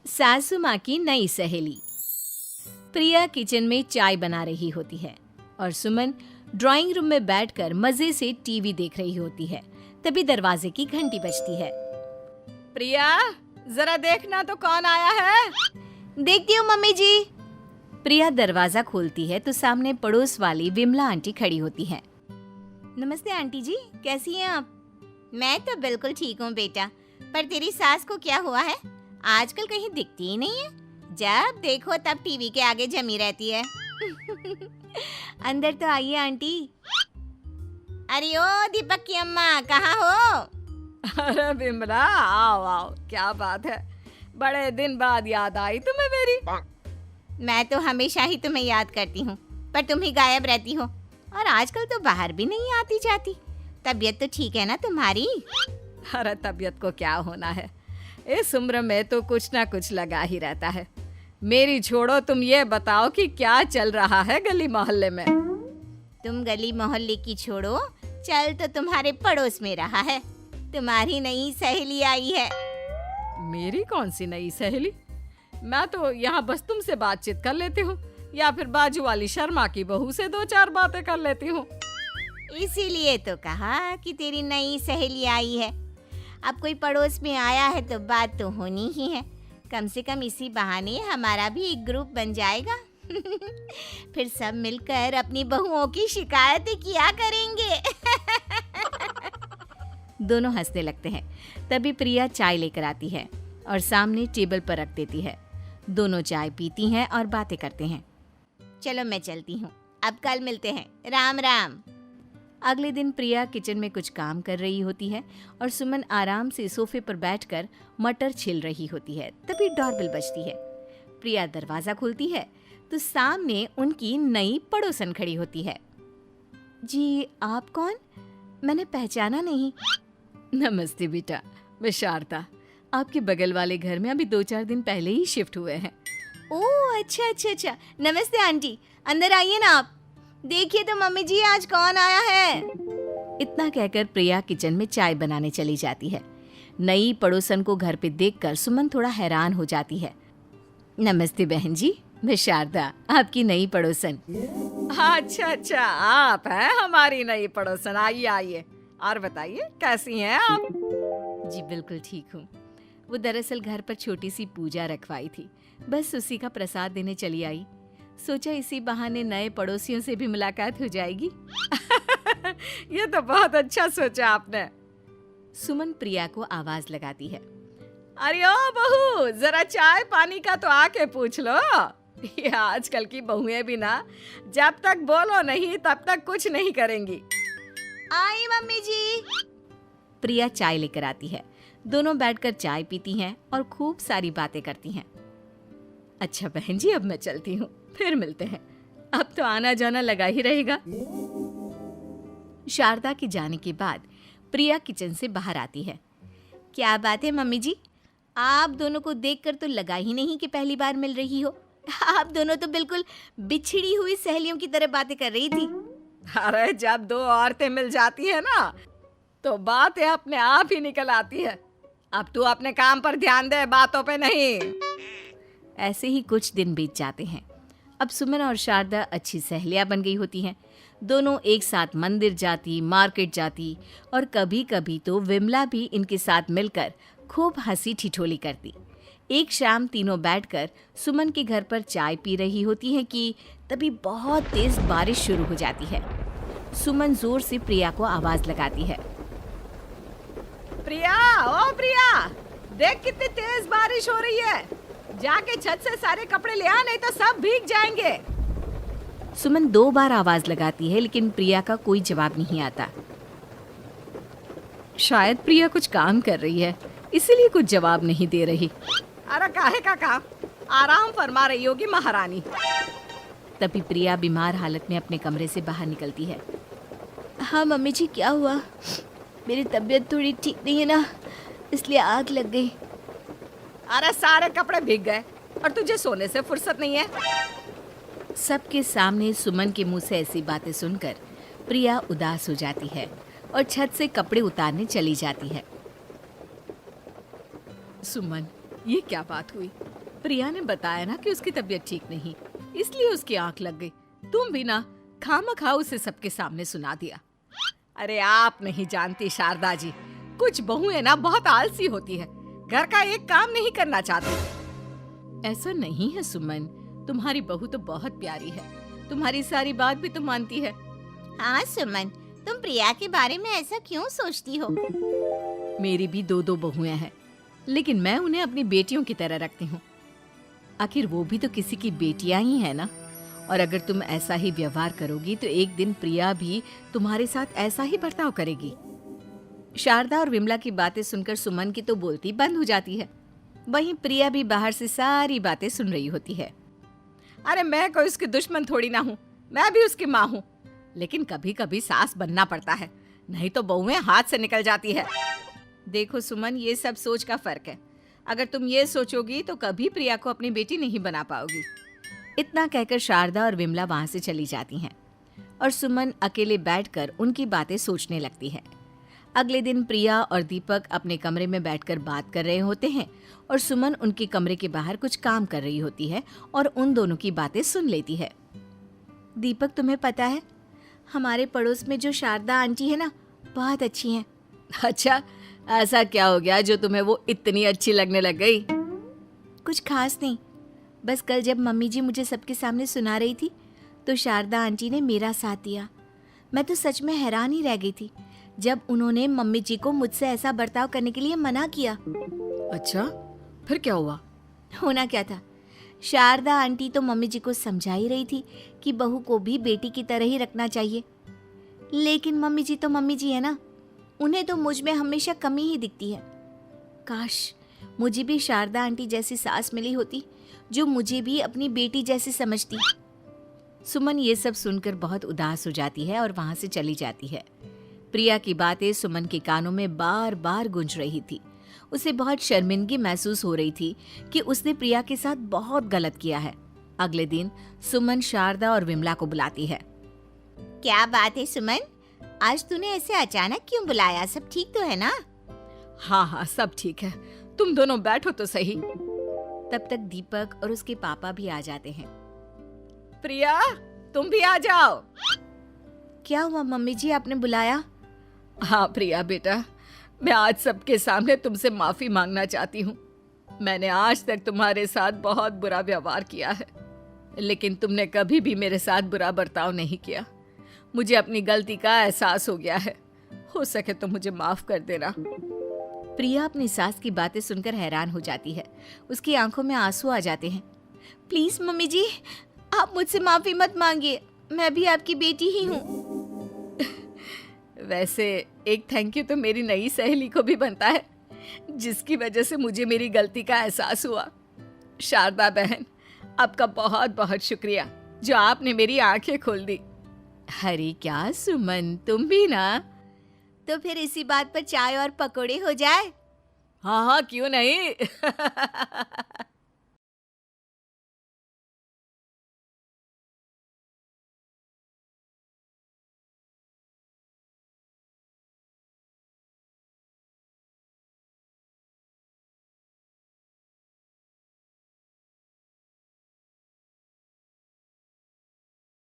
सासू माँ की नई सहेली। प्रिया किचन में चाय बना रही होती है और सुमन ड्राइंग रूम में बैठकर मजे से टीवी देख रही होती है। तभी दरवाजे की घंटी बजती है। प्रिया, जरा देखना तो कौन आया है। देखती हूँ मम्मी जी। प्रिया दरवाजा खोलती है तो सामने पड़ोस वाली विमला आंटी खड़ी होती है। नमस्ते आंटी जी, कैसी हैं आप? मैं तो बिल्कुल ठीक हूँ बेटा, पर तेरी सास को क्या हुआ है? आजकल कहीं दिखती ही नहीं है। जब देखो तब टीवी के आगे जमी रहती है। अंदर तो आइए आंटी। अरे ओ दीपक की अम्मा, कहाँ हो? अरे बिमला, आओ आओ, क्या बात है, बड़े दिन बाद याद आई तुम्हें मेरी। मैं तो हमेशा ही तुम्हें याद करती हूँ, पर तुम ही गायब रहती हो और आजकल तो बाहर भी नहीं आती जाती। तबीयत तो ठीक है ना तुम्हारी? अरे तबीयत को क्या होना है, इस उम्र में तो कुछ ना कुछ लगा ही रहता है। मेरी छोड़ो, तुम ये बताओ कि क्या चल रहा है गली मोहल्ले में। तुम गली मोहल्ले की छोड़ो, चल तो तुम्हारे पड़ोस में रहा है। तुम्हारी नई सहेली आई है। मेरी कौन सी नई सहेली? मैं तो यहाँ बस तुमसे बातचीत कर लेती हूँ या फिर बाजू वाली शर्मा की बहू से दो चार बातें कर लेती हूँ। इसीलिए तो कहा कि तेरी नई सहेली आई है। अब कोई पड़ोस में आया है तो बात तो होनी ही है। कम से कम इसी बहाने हमारा भी एक ग्रुप बन जाएगा। फिर सब मिलकर अपनी बहुओं की शिकायतें किया करेंगे। दोनों हंसने लगते हैं। तभी प्रिया चाय लेकर आती है और सामने टेबल पर रख देती है। दोनों चाय पीती हैं और बातें करते हैं। चलो मैं चलती हूँ, अब कल मिलते हैं। राम राम। अगले दिन प्रिया किचन में कुछ काम कर रही होती है और सुमन आराम से सोफे पर बैठकर मटर छिल रही होती है। तभी डोरबेल बजती है। प्रिया दरवाजा खोलती है तो सामने उनकी नई पड़ोसन खड़ी होती है। जी, आप कौन? मैंने पहचाना नहीं। नमस्ते बेटा, मैं शारदा, आपके बगल वाले घर में अभी 2-4 दिन पहले ही शिफ्ट हुए हैं। ओह अच्छा। नमस्ते आंटी, अंदर आइए ना आप। देखिए तो मम्मी जी, आज कौन आया है। इतना कहकर प्रिया किचन में चाय बनाने चली जाती है। नई पड़ोसन को घर पे देखकर सुमन थोड़ा हैरान हो जाती है। नमस्ते बहन जी, मैं शारदा, आपकी नई पड़ोसन। अच्छा, आप हैं हमारी नई पड़ोसन। आइए आइए, और बताइए कैसी हैं आप? जी बिल्कुल ठीक हूँ। वो दरअसल घर पर छोटी सी पूजा रखवाई थी, बस उसी का प्रसाद देने चली आई। सोचा इसी बहाने नए पड़ोसियों से भी मुलाकात हो जाएगी। ये तो बहुत अच्छा सोचा आपने। सुमन प्रिया को आवाज लगाती है। अरे ओ बहू, जरा चाय पानी का तो आके पूछ लो। ये आजकल की बहुएं भी ना, जब तक बोलो नहीं तब तक कुछ नहीं करेंगी। आई मम्मी जी। प्रिया चाय लेकर आती है। दोनों बैठकर चाय पीती हैं और खूब सारी बातें करती हैं। अच्छा बहन जी, अब मैं चलती हूँ, फिर मिलते हैं। अब तो आना जाना लगा ही रहेगा। शारदा के जाने के बाद प्रिया किचन से बाहर आती है। क्या बात है मम्मी जी, आप दोनों को देखकर तो लगा ही नहीं कि पहली बार मिल रही हो। आप दोनों तो बिल्कुल बिछड़ी हुई सहेलियों की तरह बातें कर रही थी। अरे जब दो औरतें मिल जाती है ना, तो बातें अपने आप ही निकल आती है। अब तू अपने काम पर ध्यान दे, बातों पे नहीं। ऐसे ही कुछ दिन बीत जाते हैं। अब सुमन और शारदा अच्छी सहेलियां बन गई होती हैं। दोनों एक साथ मंदिर जाती, मार्केट जाती और कभी कभी तो विमला भी इनके साथ मिलकर खूब हंसी ठिठोली करती। एक शाम तीनों बैठकर सुमन के घर पर चाय पी रही होती हैं कि तभी बहुत तेज बारिश शुरू हो जाती है। सुमन जोर से प्रिया को आवाज लगाती है। प्रिया, ओ प्रिया, देख कितनी तेज बारिश हो रही है। जाके छत से सारे कपड़े ले आ, नहीं तो सब भीग जाएंगे। सुमन 2 बार आवाज लगाती है लेकिन प्रिया का कोई जवाब नहीं आता। शायद प्रिया कुछ काम कर रही है, इसीलिए कुछ जवाब नहीं दे रही। अरे काहे का काम, आराम फरमा रही होगी महारानी। तभी प्रिया बीमार हालत में अपने कमरे से बाहर निकलती है। हाँ मम्मी जी, क्या हुआ? मेरी तबीयत थोड़ी ठीक नहीं है ना, इसलिए आग लग गई। अरे सारे कपड़े भीग गए और तुझे सोने से फुर्सत नहीं है। सबके सामने सुमन के मुंह से ऐसी बातें सुनकर प्रिया उदास हो जाती है और छत से कपड़े उतारने चली जाती है। सुमन, ये क्या बात हुई? प्रिया ने बताया ना कि उसकी तबीयत ठीक नहीं, इसलिए उसकी आंख लग गई। तुम भी ना खामखा उसे सबके सामने सुना दिया। अरे आप नहीं जानती शारदा जी, कुछ बहुएं ना बहुत आलसी होती है, घर का एक काम नहीं करना चाहती। ऐसा नहीं है सुमन, तुम्हारी बहू तो बहुत प्यारी है, तुम्हारी सारी बात भी तो मानती है। हाँ सुमन, तुम प्रिया के बारे में ऐसा क्यों सोचती हो? मेरी भी दो बहुएं हैं, लेकिन मैं उन्हें अपनी बेटियों की तरह रखती हूँ। आखिर वो भी तो किसी की बेटियां ही है ना। और अगर तुम ऐसा ही व्यवहार करोगी तो एक दिन प्रिया भी तुम्हारे साथ ऐसा ही बर्ताव करेगी। शारदा और विमला की बातें सुनकर सुमन की तो बोलती बंद हो जाती है। वहीं प्रिया भी बाहर से सारी बातें सुन रही होती है। अरे मैं कोई उसकी दुश्मन थोड़ी ना हूँ, मैं भी उसकी माँ हूँ, लेकिन कभी कभी सास बनना पड़ता है, नहीं तो बहुएं हाथ से निकल जाती है। देखो सुमन, ये सब सोच का फर्क है। अगर तुम ये सोचोगी तो कभी प्रिया को अपनी बेटी नहीं बना पाओगी। इतना कहकर शारदा और विमला वहां से चली जाती हैं और सुमन अकेले बैठकर उनकी बातें सोचने लगती है। अगले दिन प्रिया और दीपक अपने कमरे में बैठकर बात कर रहे होते हैं और सुमन उनके कमरे के बाहर कुछ काम कर रही होती है और उन दोनों की बातें सुन लेती है। दीपक, तुम्हें पता है हमारे पड़ोस में जो शारदा आंटी है ना, बहुत अच्छी हैं। अच्छा, ऐसा क्या हो गया जो तुम्हें वो इतनी अच्छी लगने लग गई? कुछ खास नहीं, बस कल जब मम्मी जी मुझे सबके सामने सुना रही थी तो शारदा आंटी ने मेरा साथ दिया। मैं तो सच में हैरान ही रह गई थी जब उन्होंने मम्मी जी को मुझसे ऐसा बर्ताव करने के लिए मना किया। अच्छा, फिर क्या हुआ? होना क्या था, शारदा आंटी तो मम्मी जी को समझा ही रही थी कि बहू को भी बेटी की तरह ही रखना चाहिए, लेकिन मम्मी जी तो मम्मी जी है ना, उन्हें तो मुझ में हमेशा कमी ही दिखती है। काश मुझे भी शारदा आंटी जैसी सास मिली होती जो मुझे भी अपनी बेटी जैसी समझती। सुमन ये सब सुनकर बहुत उदास हो जाती है और वहां से चली जाती है। प्रिया की बातें सुमन के कानों में बार बार गूंज रही थी। उसे बहुत शर्मिंदगी महसूस हो रही थी कि उसने प्रिया के साथ बहुत गलत किया है। अगले दिन सुमन शारदा और विमला को बुलाती है। क्या बात है सुमन, आज तूने ऐसे अचानक क्यों बुलाया? सब ठीक तो है ना? हाँ, सब ठीक है, तुम दोनों बैठो तो सही। तब तक दीपक और उसके पापा भी आ जाते हैं। प्रिया, तुम भी आ जाओ। क्या हुआ मम्मी जी, आपने बुलाया? हाँ प्रिया बेटा, मैं आज सबके सामने तुमसे माफी मांगना चाहती हूँ। मैंने आज तक तुम्हारे साथ बहुत बुरा व्यवहार किया है, लेकिन तुमने कभी भी मेरे साथ बुरा बर्ताव नहीं किया। मुझे अपनी गलती का एहसास हो गया है, हो सके तो मुझे माफ कर देना। प्रिया अपनी सास की बातें सुनकर हैरान हो जाती है। उसकी आंखों में आंसू आ जाते हैं। प्लीज मम्मी जी, आप मुझसे माफी मत मांगिए, मैं भी आपकी बेटी ही हूँ। वैसे एक थैंक यू तो मेरी नई सहेली को भी बनता है, जिसकी वजह से मुझे मेरी गलती का एहसास हुआ। शारदा बहन, आपका बहुत बहुत शुक्रिया जो आपने मेरी आंखें खोल दी। अरे क्या सुमन, तुम भी ना। तो फिर इसी बात पर चाय और पकोड़े हो जाए। हाँ, क्यों नहीं।